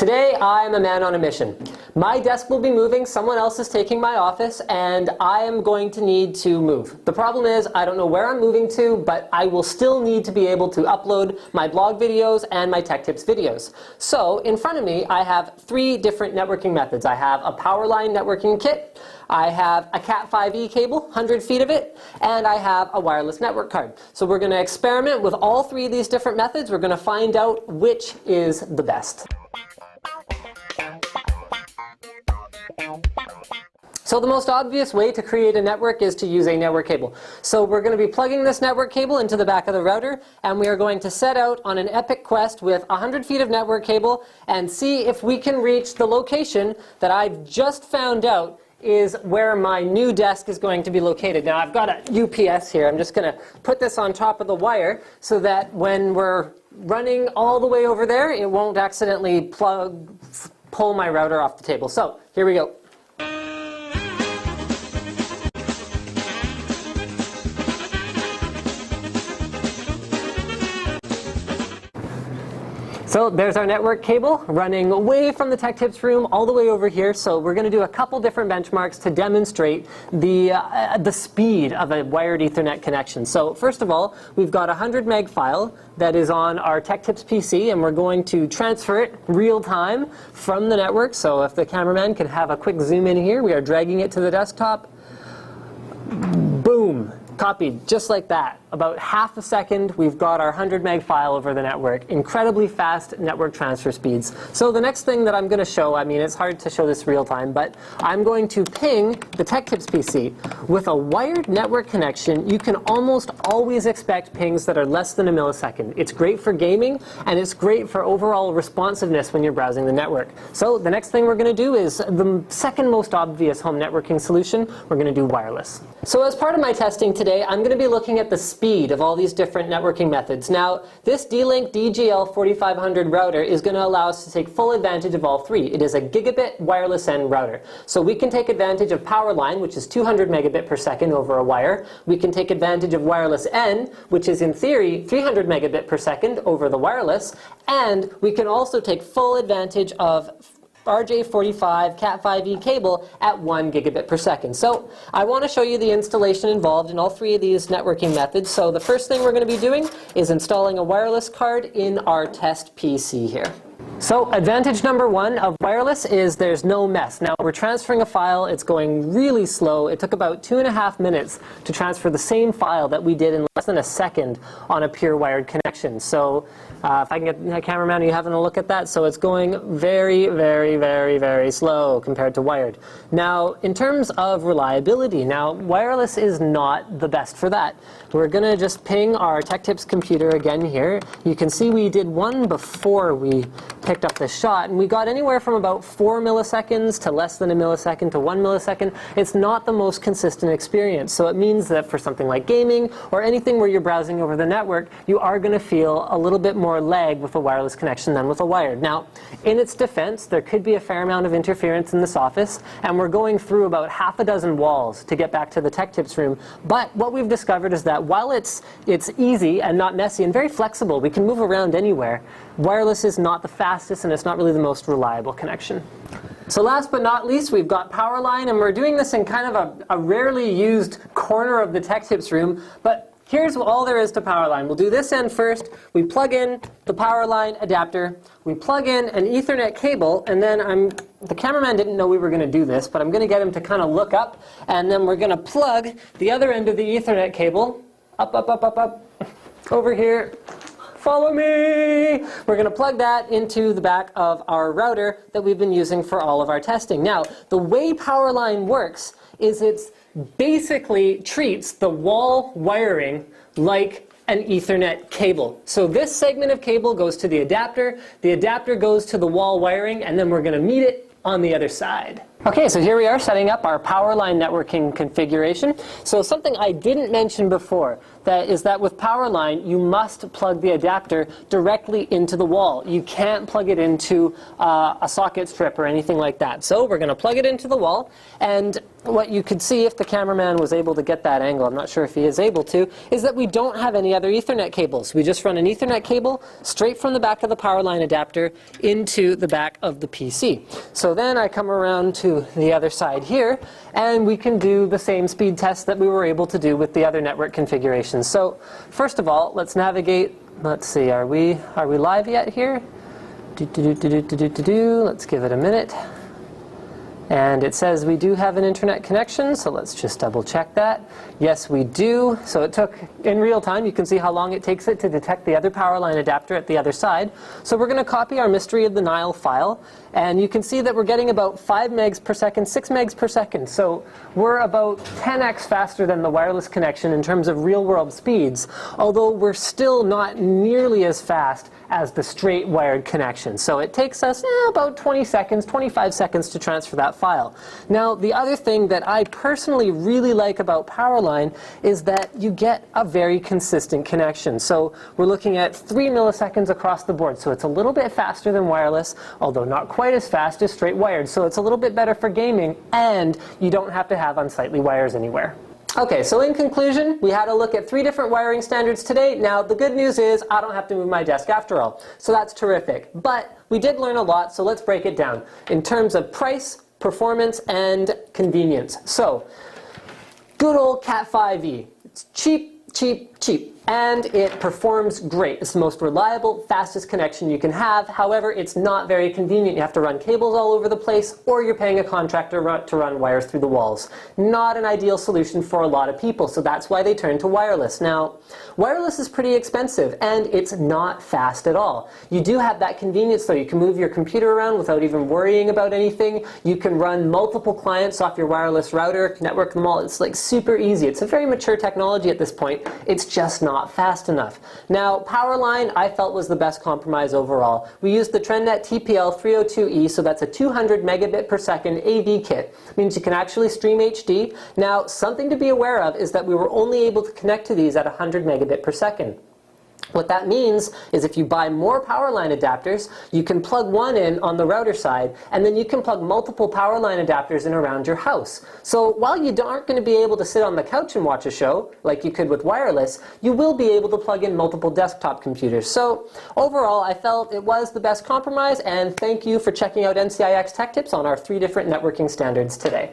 Today, I'm a man on a mission. My desk will be moving, someone else is taking my office, and I am going to need to move. The problem is, I don't know where I'm moving to, but I will still need to be able to upload my blog videos and my tech tips videos. So, in front of me, I have 3 different networking methods. I have a Powerline networking kit, I have a Cat5e cable, 100 feet of it, and I have a wireless network card. So we're going to experiment with all 3 of these different methods. We're going to find out which is the best. So the most obvious way to create a network is to use a network cable. So we're going to be plugging this network cable into the back of the router, and we are going to set out on an epic quest with 100 feet of network cable and see if we can reach the location that I've just found out is where my new desk is going to be located. Now I've got a UPS here. I'm just going to put this on top of the wire so that when we're running all the way over there, it won't accidentally pull my router off the table. So here we go. So there's our network cable running away from the tech tips room all the way over here. So we're going to do a couple different benchmarks to demonstrate the speed of a wired Ethernet connection. So first of all, we've got a 100 meg file that is on our tech tips PC, and we're going to transfer it real time from the network. So if the cameraman can have a quick zoom in here, we are dragging it to the desktop. Boom. Copied, just like that. About half a second, we've got our 100 meg file over the network. Incredibly fast network transfer speeds. So the next thing that I'm going to show, I mean, it's hard to show this real time, but I'm going to ping the tech tips PC. With a wired network connection, you can almost always expect pings that are less than a millisecond. It's great for gaming, and it's great for overall responsiveness when you're browsing the network. So the next thing we're going to do is the second most obvious home networking solution. We're going to do wireless. So as part of my testing today, I'm going to be looking at the speed of all these different networking methods. Now, this D-Link DGL 4500 router is going to allow us to take full advantage of all 3. It is a gigabit wireless N router. So we can take advantage of Powerline, which is 200 megabit per second over a wire. We can take advantage of wireless N, which is in theory 300 megabit per second over the wireless. And we can also take full advantage of RJ45 Cat5e cable at 1 gigabit per second. So I want to show you the installation involved in all 3 of these networking methods. So the first thing we're going to be doing is installing a wireless card in our test PC here. So advantage number 1 of wireless is there's no mess. Now we're transferring a file, it's going really slow. It took about 2.5 minutes to transfer the same file that we did in less than a second on a pure wired connection. So if I can get the cameraman, are you having a look at that? So it's going very, very, very, very slow compared to wired. Now in terms of reliability, now wireless is not the best for that. We're going to just ping our tech tips computer again here. You can see we did one before we picked up the shot, and we got anywhere from about 4 milliseconds to less than a millisecond to 1 millisecond. It's not the most consistent experience, so it means that for something like gaming or anything where you're browsing over the network, you are going to feel a little bit more lag with a wireless connection than with a wired. Now, in its defense, there could be a fair amount of interference in this office, and we're going through about half a dozen walls to get back to the tech tips room. But what we've discovered is that while it's easy and not messy and very flexible, we can move around anywhere, wireless is not the fastest, and it's not really the most reliable connection. So last but not least, we've got Powerline, and we're doing this in kind of a rarely used corner of the tech tips room, but here's all there is to Powerline. We'll do this end first. We plug in the Powerline adapter, we plug in an Ethernet cable, and then the cameraman didn't know we were going to do this, but I'm going to get him to kind of look up, and then we're going to plug the other end of the Ethernet cable up, up, up, up, up, over here. Follow me! We're going to plug that into the back of our router that we've been using for all of our testing. Now, the way Powerline works is it basically treats the wall wiring like an Ethernet cable. So this segment of cable goes to the adapter goes to the wall wiring, and then we're going to meet it on the other side. Okay, so here we are setting up our Powerline networking configuration. So something I didn't mention before is that with Powerline, you must plug the adapter directly into the wall. You can't plug it into a socket strip or anything like that. So we're going to plug it into the wall, and what you could see if the cameraman was able to get that angle, I'm not sure if he is able to, is that we don't have any other Ethernet cables. We just run an Ethernet cable straight from the back of the Powerline adapter into the back of the PC. So then I come around to the other side here, and we can do the same speed test that we were able to do with the other network configurations. So first of all, let's navigate. Let's see, are we live yet here? Let's give it a minute. And it says we do have an internet connection, so let's just double check that. Yes, we do. So it took, in real time, you can see how long it takes it to detect the other Powerline adapter at the other side. So we're going to copy our Mystery of the Nile file, and you can see that we're getting about 5 megs per second, 6 megs per second. So we're about 10x faster than the wireless connection in terms of real-world speeds, although we're still not nearly as fast as the straight wired connection. So it takes us about 20 seconds, 25 seconds to transfer that file. Now, the other thing that I personally really like about Powerline is that you get a very consistent connection. So we're looking at 3 milliseconds across the board. So it's a little bit faster than wireless, although not quite as fast as straight wired. So it's a little bit better for gaming, and you don't have to have unsightly wires anywhere. Okay, so in conclusion, we had a look at 3 different wiring standards today. Now, the good news is I don't have to move my desk after all, so that's terrific. But we did learn a lot, so let's break it down in terms of price, performance, and convenience. So, good old Cat 5e. It's cheap, cheap, cheap. And it performs great. It's the most reliable, fastest connection you can have. However, it's not very convenient. You have to run cables all over the place, or you're paying a contractor to run wires through the walls. Not an ideal solution for a lot of people, so that's why they turn to wireless. Now, wireless is pretty expensive, and it's not fast at all. You do have that convenience, though. You can move your computer around without even worrying about anything. You can run multiple clients off your wireless router, network them all. It's like super easy. It's a very mature technology at this point. It's just not fast enough. Now, Powerline I felt was the best compromise overall. We used the TrendNet TPL302E, so that's a 200 megabit per second AV kit. It means you can actually stream HD. Now, something to be aware of is that we were only able to connect to these at 100 megabit per second. What that means is if you buy more Powerline adapters, you can plug one in on the router side, and then you can plug multiple Powerline adapters in around your house. So while you aren't going to be able to sit on the couch and watch a show, like you could with wireless, you will be able to plug in multiple desktop computers. So overall, I felt it was the best compromise, and thank you for checking out NCIX Tech Tips on our 3 different networking standards today.